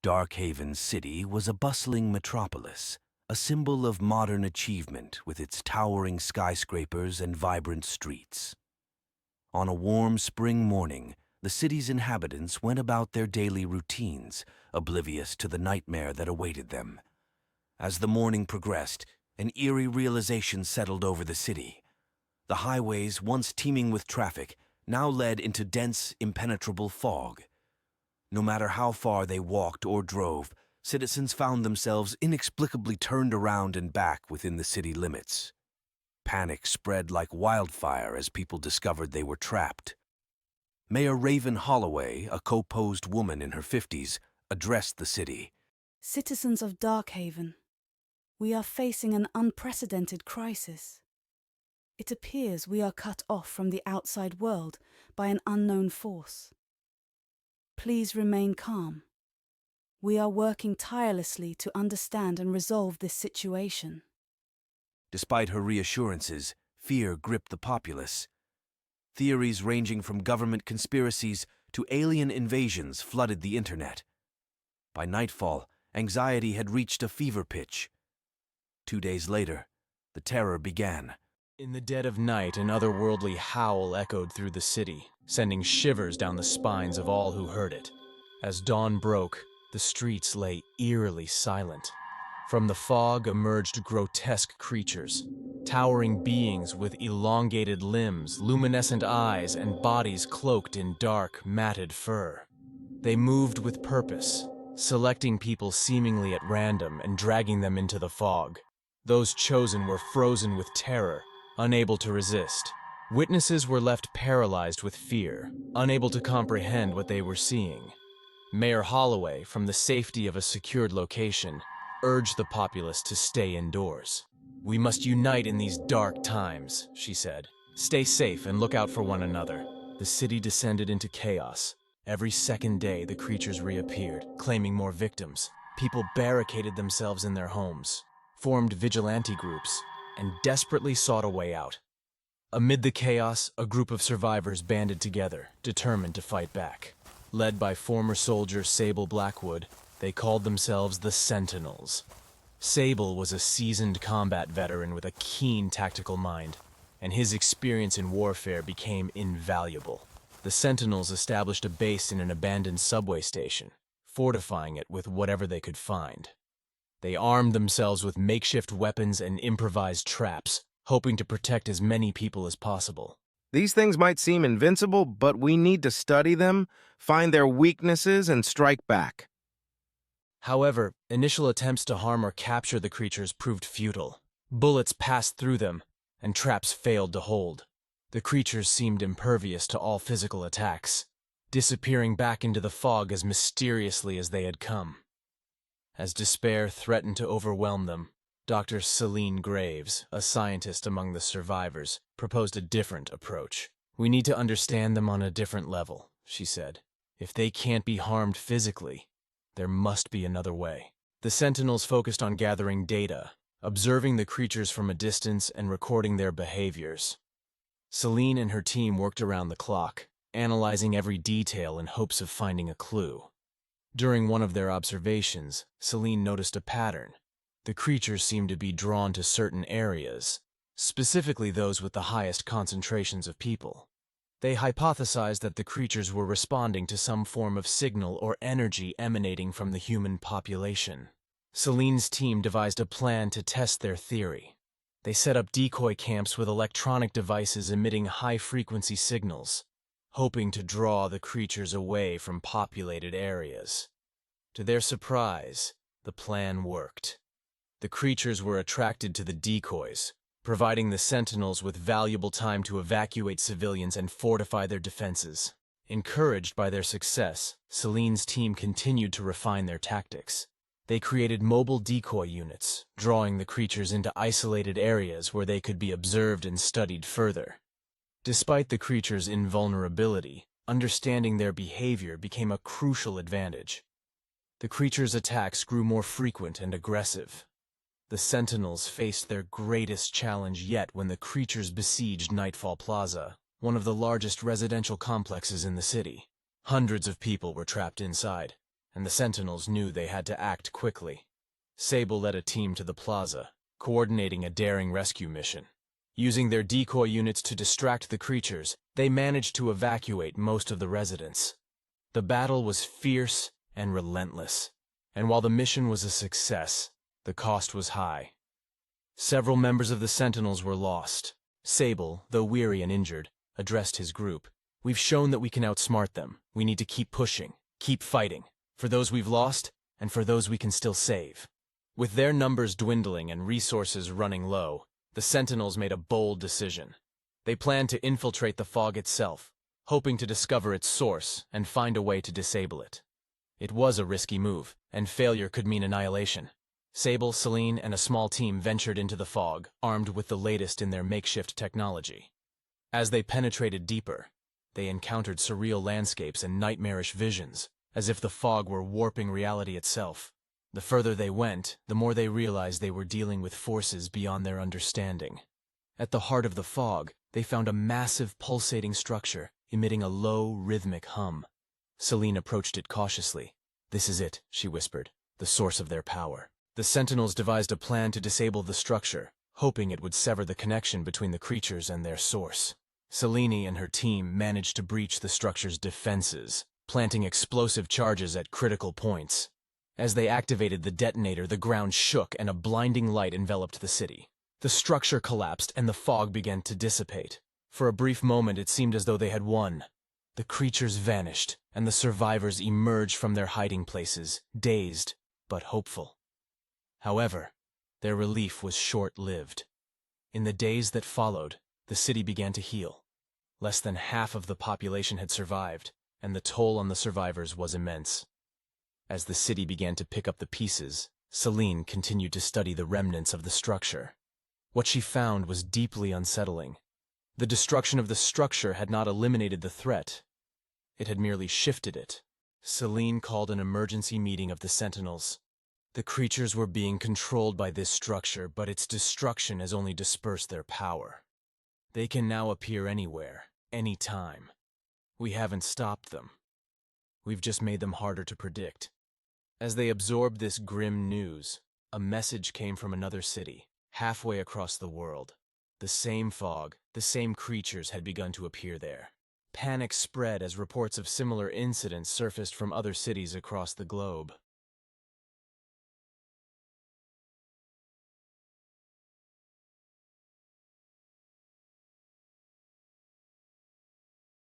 Darkhaven City was a bustling metropolis, a symbol of modern achievement with its towering skyscrapers and vibrant streets. On a warm spring morning, the city's inhabitants went about their daily routines, oblivious to the nightmare that awaited them. As the morning progressed, an eerie realization settled over the city. The highways, once teeming with traffic, now led into dense, impenetrable fog. No matter how far they walked or drove, citizens found themselves inexplicably turned around and back within the city limits. Panic spread like wildfire as people discovered they were trapped. Mayor Raven Holloway, a co-posed woman in her 50s, addressed the city. Citizens of Darkhaven, we are facing an unprecedented crisis. It appears we are cut off from the outside world by an unknown force. Please remain calm. We are working tirelessly to understand and resolve this situation. Despite her reassurances, fear gripped the populace. Theories ranging from government conspiracies to alien invasions flooded the internet. By nightfall, anxiety had reached a fever pitch. 2 days later, the terror began. In the dead of night, an otherworldly howl echoed through the city, sending shivers down the spines of all who heard it. As dawn broke, the streets lay eerily silent. From the fog emerged grotesque creatures, towering beings with elongated limbs, luminescent eyes, and bodies cloaked in dark, matted fur. They moved with purpose, selecting people seemingly at random and dragging them into the fog. Those chosen were frozen with terror, unable to resist. Witnesses were left paralyzed with fear, unable to comprehend what they were seeing. Mayor Holloway, from the safety of a secured location, urged the populace to stay indoors. "We must unite in these dark times," she said. "Stay safe and look out for one another." The city descended into chaos. Every second day, the creatures reappeared, claiming more victims. People barricaded themselves in their homes, formed vigilante groups, and desperately sought a way out. Amid the chaos, a group of survivors banded together, determined to fight back. Led by former soldier Sable Blackwood, they called themselves the Sentinels. Sable was a seasoned combat veteran with a keen tactical mind, and his experience in warfare became invaluable. The Sentinels established a base in an abandoned subway station, fortifying it with whatever they could find. They armed themselves with makeshift weapons and improvised traps, hoping to protect as many people as possible. These things might seem invincible, but we need to study them, find their weaknesses, and strike back. However, initial attempts to harm or capture the creatures proved futile. Bullets passed through them, and traps failed to hold. The creatures seemed impervious to all physical attacks, disappearing back into the fog as mysteriously as they had come. As despair threatened to overwhelm them, Dr. Celine Graves, a scientist among the survivors, proposed a different approach. "We need to understand them on a different level," she said. "If they can't be harmed physically, there must be another way." The Sentinels focused on gathering data, observing the creatures from a distance and recording their behaviors. Celine and her team worked around the clock, analyzing every detail in hopes of finding a clue. During one of their observations, Celine noticed a pattern. The creatures seemed to be drawn to certain areas, specifically those with the highest concentrations of people. They hypothesized that the creatures were responding to some form of signal or energy emanating from the human population. Celine's team devised a plan to test their theory. They set up decoy camps with electronic devices emitting high-frequency signals, hoping to draw the creatures away from populated areas. To their surprise, the plan worked. The creatures were attracted to the decoys, providing the Sentinels with valuable time to evacuate civilians and fortify their defenses. Encouraged by their success, Celine's team continued to refine their tactics. They created mobile decoy units, drawing the creatures into isolated areas where they could be observed and studied further. Despite the creatures' invulnerability, understanding their behavior became a crucial advantage. The creatures' attacks grew more frequent and aggressive. The Sentinels faced their greatest challenge yet when the creatures besieged Nightfall Plaza, one of the largest residential complexes in the city. Hundreds of people were trapped inside, and the Sentinels knew they had to act quickly. Sable led a team to the plaza, coordinating a daring rescue mission. Using their decoy units to distract the creatures, they managed to evacuate most of the residents. The battle was fierce and relentless, and while the mission was a success, the cost was high. Several members of the Sentinels were lost. Sable, though weary and injured, addressed his group. "We've shown that we can outsmart them. We need to keep pushing, keep fighting, for those we've lost and for those we can still save." With their numbers dwindling and resources running low, the Sentinels made a bold decision. They planned to infiltrate the fog itself, hoping to discover its source and find a way to disable it. It was a risky move, and failure could mean annihilation. Sable, Celine, and a small team ventured into the fog, armed with the latest in their makeshift technology. As they penetrated deeper, they encountered surreal landscapes and nightmarish visions, as if the fog were warping reality itself. The further they went, the more they realized they were dealing with forces beyond their understanding. At the heart of the fog, they found a massive pulsating structure, emitting a low, rhythmic hum. Celine approached it cautiously. "This is it," she whispered, "the source of their power." The Sentinels devised a plan to disable the structure, hoping it would sever the connection between the creatures and their source. Celine and her team managed to breach the structure's defenses, planting explosive charges at critical points. As they activated the detonator, the ground shook and a blinding light enveloped the city. The structure collapsed and the fog began to dissipate. For a brief moment, it seemed as though they had won. The creatures vanished, and the survivors emerged from their hiding places, dazed but hopeful. However, their relief was short-lived. In the days that followed, the city began to heal. Less than half of the population had survived, and the toll on the survivors was immense. As the city began to pick up the pieces, Celine continued to study the remnants of the structure. What she found was deeply unsettling. The destruction of the structure had not eliminated the threat. It had merely shifted it. Celine called an emergency meeting of the Sentinels. The creatures were being controlled by this structure, but its destruction has only dispersed their power. They can now appear anywhere, anytime. We haven't stopped them. We've just made them harder to predict. As they absorbed this grim news, a message came from another city, halfway across the world. The same fog, the same creatures had begun to appear there. Panic spread as reports of similar incidents surfaced from other cities across the globe.